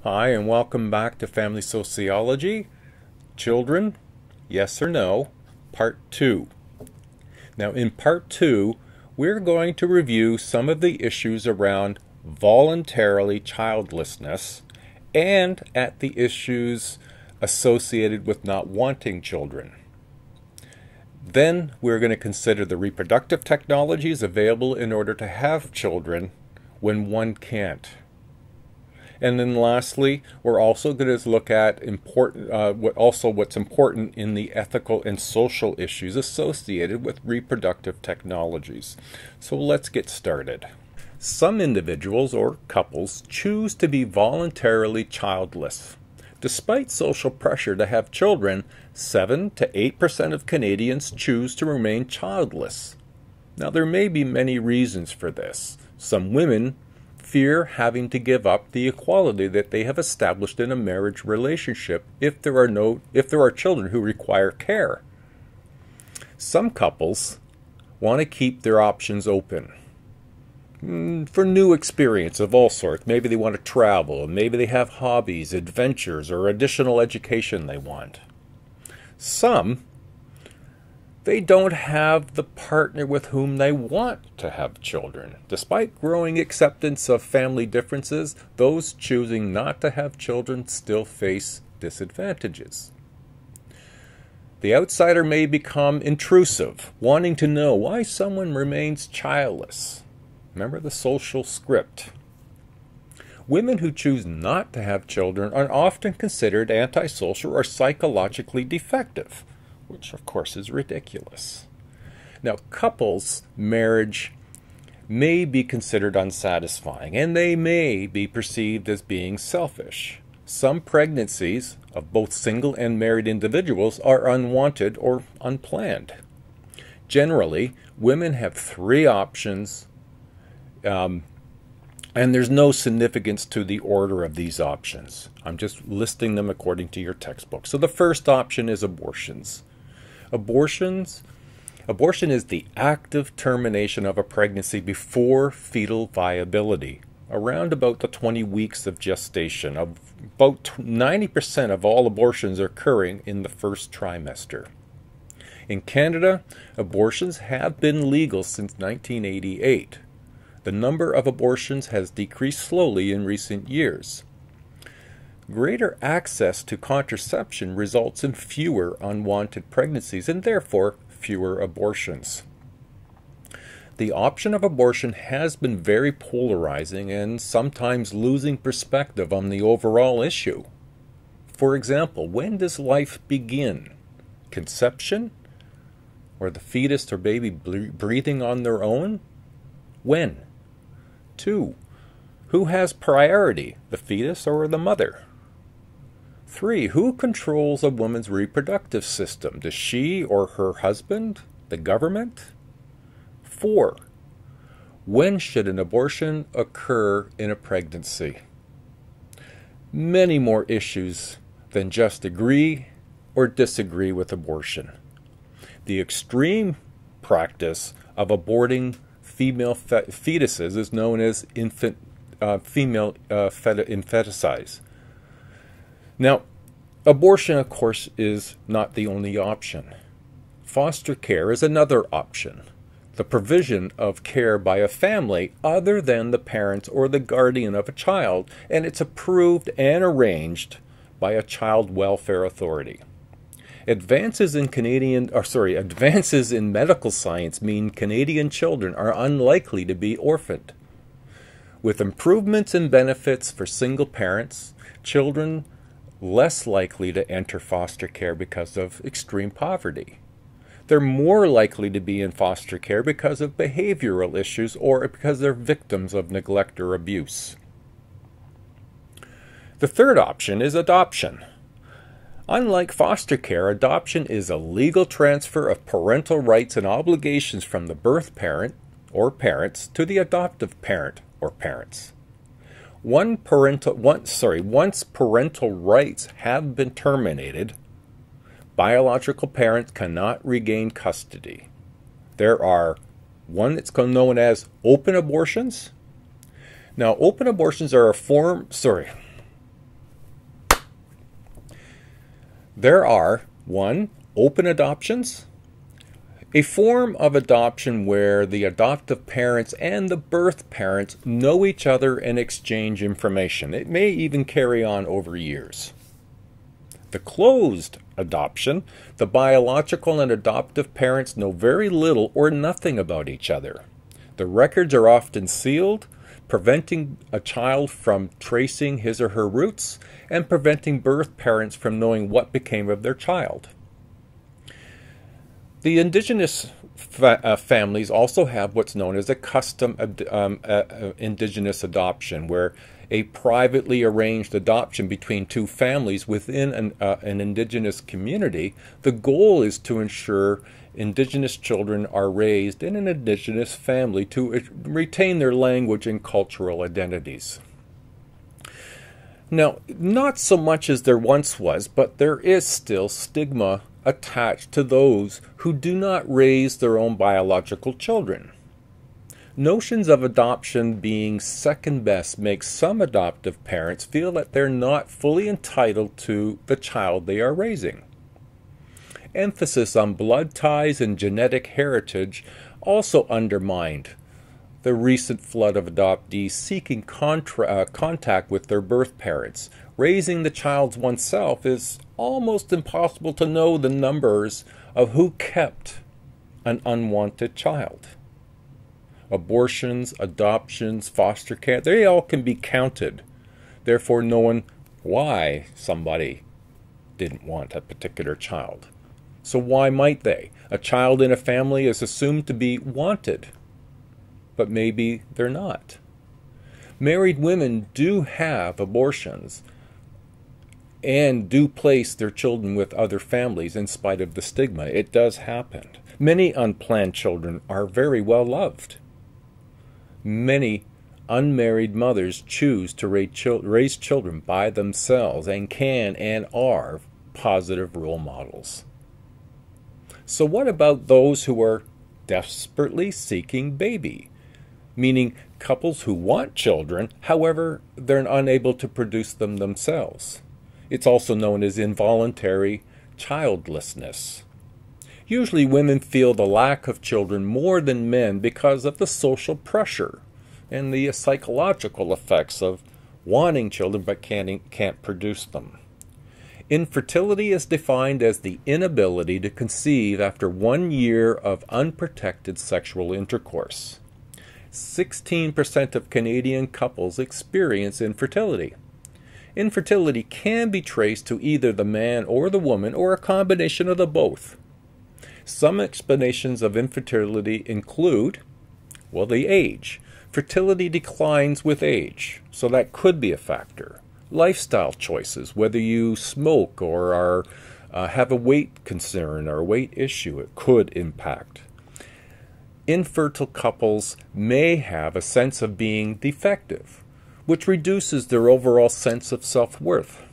Hi, and welcome back to Family Sociology. Children, yes or no, Part 2. Now, in Part 2, we're going to review some of the issues around voluntarily childlessness and at the issues associated with not wanting children. Then we're going to consider the reproductive technologies available in order to have children when one can't. And then lastly, we're also going to look at what's important in the ethical and social issues associated with reproductive technologies. So let's get started. Some individuals or couples choose to be voluntarily childless. Despite social pressure to have children, 7 to 8% of Canadians choose to remain childless. Now, there may be many reasons for this. Some women fear having to give up the equality that they have established in a marriage relationship if there are children who require care. Some couples want to keep their options open for new experience of all sorts. Maybe they want to travel, maybe they have hobbies, adventures, or additional education they want. Some, they don't have the partner with whom they want to have children. Despite growing acceptance of family differences, those choosing not to have children still face disadvantages. The outsider may become intrusive, wanting to know why someone remains childless. Remember the social script. Women who choose not to have children are often considered antisocial or psychologically defective, which of course is ridiculous. Now, couples' marriage may be considered unsatisfying, and they may be perceived as being selfish. Some pregnancies of both single and married individuals are unwanted or unplanned. Generally, women have 3 options, and there's no significance to the order of these options. I'm just listing them according to your textbook. So the first option is abortions. Abortion is the active termination of a pregnancy before fetal viability, around about the 20 weeks of gestation. About 90% of all abortions are occurring in the first trimester. In Canada, abortions have been legal since 1988. The number of abortions has decreased slowly in recent years. Greater access to contraception results in fewer unwanted pregnancies and therefore fewer abortions. The option of abortion has been very polarizing and sometimes losing perspective on the overall issue. For example, when does life begin? Conception? Or the fetus or baby breathing on their own? When? 2. Who has priority, the fetus or the mother? 3. Who controls a woman's reproductive system? Does she or her husband? The government? 4. When should an abortion occur in a pregnancy? Many more issues than just agree or disagree with abortion. The extreme practice of aborting female fetuses is known as female infanticide. Now, abortion, of course, is not the only option. Foster care is another option. The provision of care by a family other than the parents or the guardian of a child, and it's approved and arranged by a child welfare authority. Advances in medical science mean Canadian children are unlikely to be orphaned. With improvements in benefits for single parents, children less likely to enter foster care because of extreme poverty. They're more likely to be in foster care because of behavioral issues or because they're victims of neglect or abuse. The third option is adoption. Unlike foster care, adoption is a legal transfer of parental rights and obligations from the birth parent or parents to the adoptive parent or parents. Once parental rights have been terminated, biological parents cannot regain custody. There are one that's known as open abortions. Now, open abortions are a form, There are 1. Open adoptions, a form of adoption where the adoptive parents and the birth parents know each other and exchange information. It may even carry on over years. The closed adoption, the biological and adoptive parents know very little or nothing about each other. The records are often sealed, preventing a child from tracing his or her roots and preventing birth parents from knowing what became of their child. The indigenous families also have what's known as a custom indigenous adoption, where a privately arranged adoption between two families within an indigenous community. The goal is to ensure indigenous children are raised in an indigenous family to retain their language and cultural identities. Now, not so much as there once was, but there is still stigma attached to those who do not raise their own biological children. Notions of adoption being second best make some adoptive parents feel that they're not fully entitled to the child they are raising. Emphasis on blood ties and genetic heritage also undermined the recent flood of adoptees seeking contact with their birth parents. Raising the child oneself is almost impossible to know the numbers of who kept an unwanted child. Abortions, adoptions, foster care, they all can be counted, therefore knowing why somebody didn't want a particular child. So why might they? A child in a family is assumed to be wanted, but maybe they're not. Married women do have abortions and do place their children with other families in spite of the stigma. It does happen. Many unplanned children are very well loved. Many unmarried mothers choose to raise children by themselves and can and are positive role models. So what about those who are desperately seeking baby? Meaning couples who want children, however, they're unable to produce them themselves. It's also known as involuntary childlessness. Usually women feel the lack of children more than men because of the social pressure and the psychological effects of wanting children but can't produce them. Infertility is defined as the inability to conceive after 1 year of unprotected sexual intercourse. 16% of Canadian couples experience infertility. Infertility can be traced to either the man or the woman or a combination of the both. Some explanations of infertility include, well, the age. Fertility declines with age, so that could be a factor. Lifestyle choices, whether you smoke or have a weight concern or a weight issue, it could impact. Infertile couples may have a sense of being defective, which reduces their overall sense of self-worth.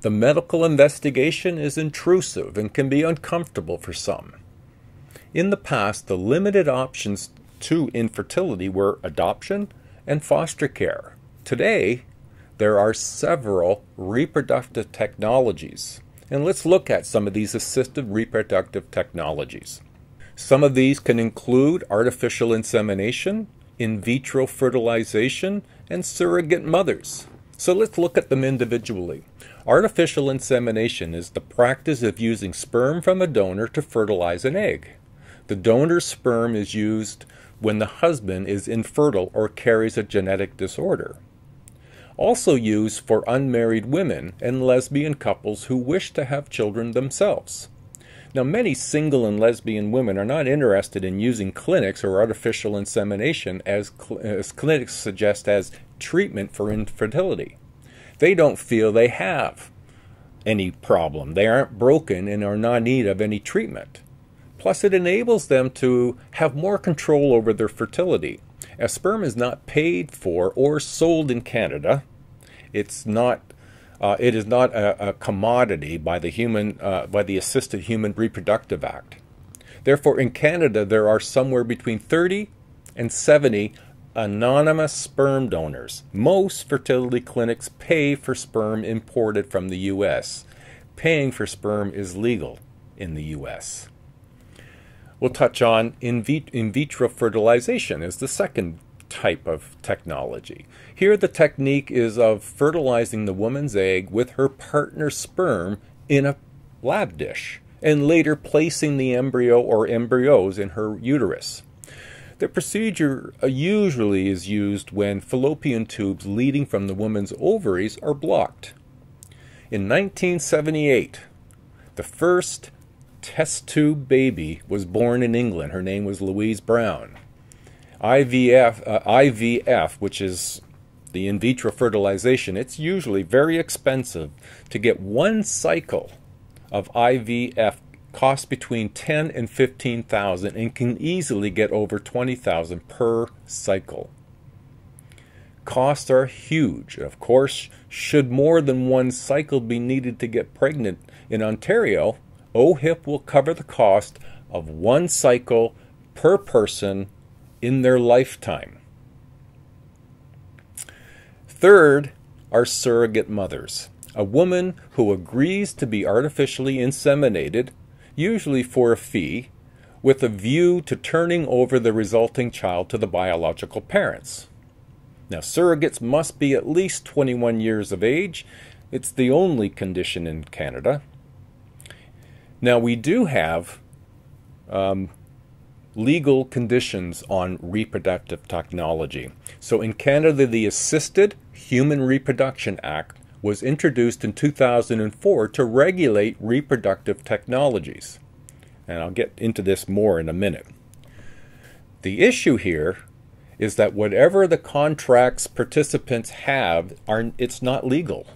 The medical investigation is intrusive and can be uncomfortable for some. In the past, the limited options to infertility were adoption and foster care. Today, there are several reproductive technologies, and let's look at some of these assisted reproductive technologies. Some of these can include artificial insemination, in vitro fertilization, and surrogate mothers. So let's look at them individually. Artificial insemination is the practice of using sperm from a donor to fertilize an egg. The donor's sperm is used when the husband is infertile or carries a genetic disorder. Also used for unmarried women and lesbian couples who wish to have children themselves. Now, many single and lesbian women are not interested in using clinics or artificial insemination as clinics suggest as treatment for infertility. They don't feel they have any problem. They aren't broken and are not in need of any treatment. Plus, it enables them to have more control over their fertility. As sperm is not paid for or sold in Canada, it is not a commodity by the Assisted Human Reproductive Act. Therefore, in Canada, there are somewhere between 30 and 70 anonymous sperm donors. Most fertility clinics pay for sperm imported from the U.S. paying for sperm is legal in the U.S. We'll touch on in vitro fertilization as the second type of technology. Here the technique is of fertilizing the woman's egg with her partner's sperm in a lab dish and later placing the embryo or embryos in her uterus. The procedure usually is used when fallopian tubes leading from the woman's ovaries are blocked. In 1978, the first test tube baby was born in England. Her name was Louise Brown. IVF, which is the in vitro fertilization, it's usually very expensive. To get one cycle of IVF costs between $10,000 and $15,000 and can easily get over $20,000 per cycle. Costs are huge. Of course, should more than one cycle be needed to get pregnant in Ontario, OHIP will cover the cost of one cycle per person in their lifetime. Third are surrogate mothers. A woman who agrees to be artificially inseminated, usually for a fee, with a view to turning over the resulting child to the biological parents. Now, surrogates must be at least 21 years of age. It's the only condition in Canada. Now, we do have legal conditions on reproductive technology. So in Canada, the Assisted Human Reproduction Act was introduced in 2004 to regulate reproductive technologies. And I'll get into this more in a minute. The issue here is that whatever the contract's participants have, it's not legal.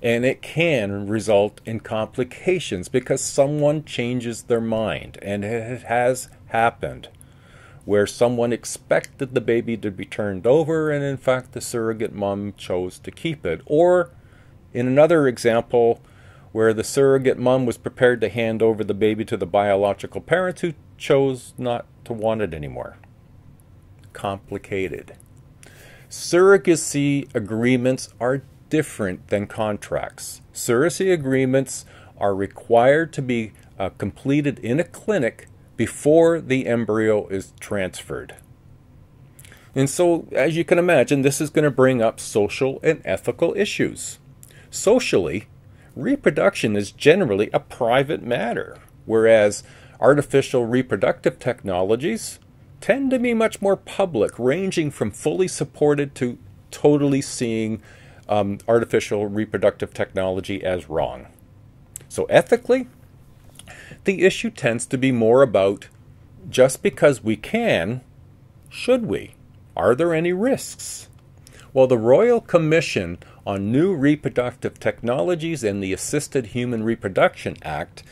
And it can result in complications because someone changes their mind. And it has happened where someone expected the baby to be turned over and in fact the surrogate mom chose to keep it. Or in another example where the surrogate mom was prepared to hand over the baby to the biological parents who chose not to want it anymore. Complicated. Surrogacy agreements are different than contracts. Surrogacy agreements are required to be completed in a clinic before the embryo is transferred. And so, as you can imagine, this is going to bring up social and ethical issues. Socially, reproduction is generally a private matter, whereas artificial reproductive technologies tend to be much more public, ranging from fully supported to totally seeing artificial reproductive technology as wrong. So ethically, the issue tends to be more about just because we can, should we? Are there any risks? Well, the Royal Commission on New Reproductive Technologies and the Assisted Human Reproduction Act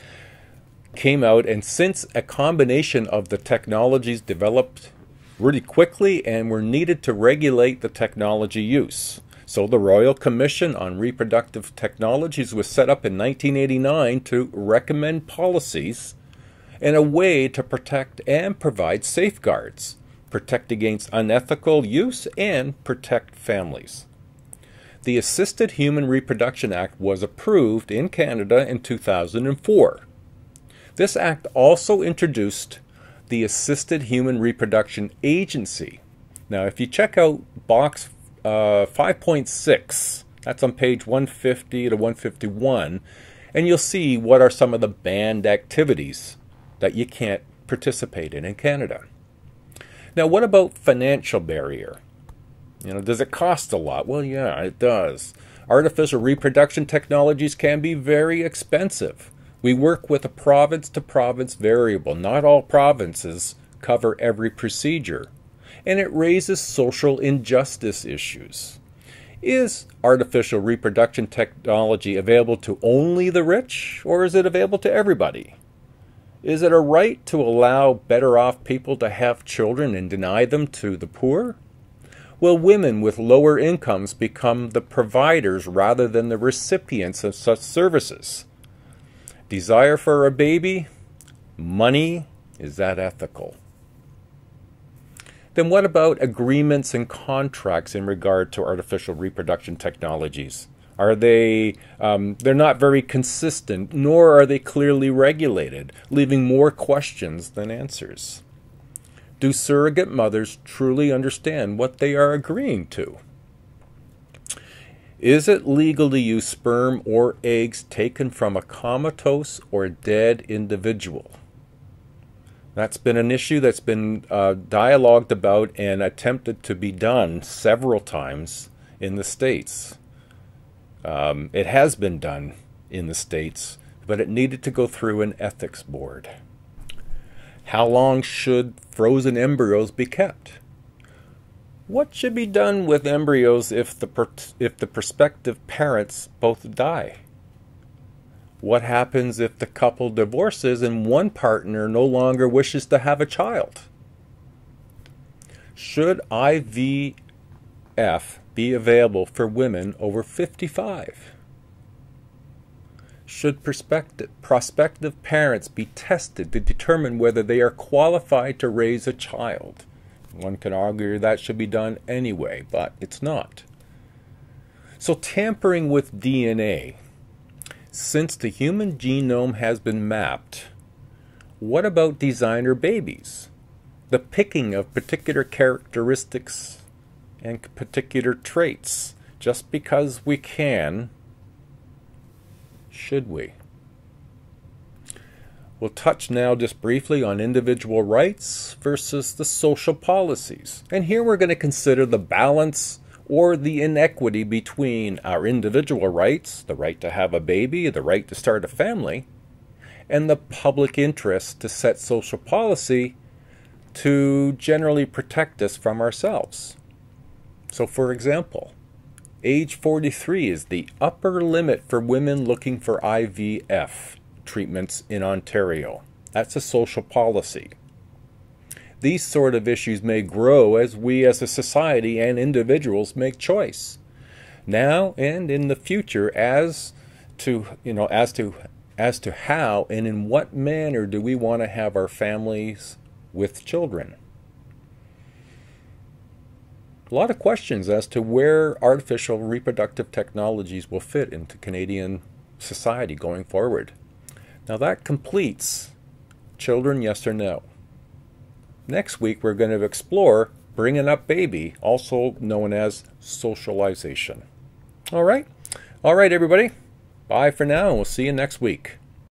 came out, and since a combination of the technologies developed really quickly and were needed to regulate the technology use. So the Royal Commission on Reproductive Technologies was set up in 1989 to recommend policies and a way to protect and provide safeguards, protect against unethical use, and protect families. The Assisted Human Reproduction Act was approved in Canada in 2004. This act also introduced the Assisted Human Reproduction Agency. Now, if you check out box 5.6, that's on page 150 to 151, and you'll see what are some of the banned activities that you can't participate in Canada. Now, what about financial barrier? Does it cost a lot? Well, yeah, it does. Artificial reproduction technologies can be very expensive. We work with a province-to-province variable. Not all provinces cover every procedure. And it raises social injustice issues. Is artificial reproduction technology available to only the rich, or is it available to everybody? Is it a right to allow better-off people to have children and deny them to the poor? Will women with lower incomes become the providers rather than the recipients of such services? Desire for a baby? Money? Is that ethical? Then what about agreements and contracts in regard to artificial reproduction technologies? Are they, they're not very consistent, nor are they clearly regulated, leaving more questions than answers. Do surrogate mothers truly understand what they are agreeing to? Is it legal to use sperm or eggs taken from a comatose or dead individual? That's been an issue that's been dialogued about and attempted to be done several times in the States. It has been done in the States, but it needed to go through an ethics board. How long should frozen embryos be kept? What should be done with embryos if the prospective parents both die? What happens if the couple divorces and one partner no longer wishes to have a child? Should IVF be available for women over 55? Should prospective parents be tested to determine whether they are qualified to raise a child? One can argue that should be done anyway, but it's not. So tampering with DNA. Since the human genome has been mapped, what about designer babies? The picking of particular characteristics and particular traits, just because we can, should we? We'll touch now just briefly on individual rights versus the social policies. And here we're going to consider the balance or the inequity between our individual rights, the right to have a baby, the right to start a family, and the public interest to set social policy to generally protect us from ourselves. So for example, age 43 is the upper limit for women looking for IVF treatments in Ontario. That's a social policy. These sort of issues may grow as we as a society and individuals make choice now and in the future as to how and in what manner do we want to have our families with children. A lot of questions as to where artificial reproductive technologies will fit into Canadian society going forward. Now that completes children, yes or no. Next week we're going to explore bringing up baby, also known as socialization. All right everybody. Bye for now, and we'll see you next week.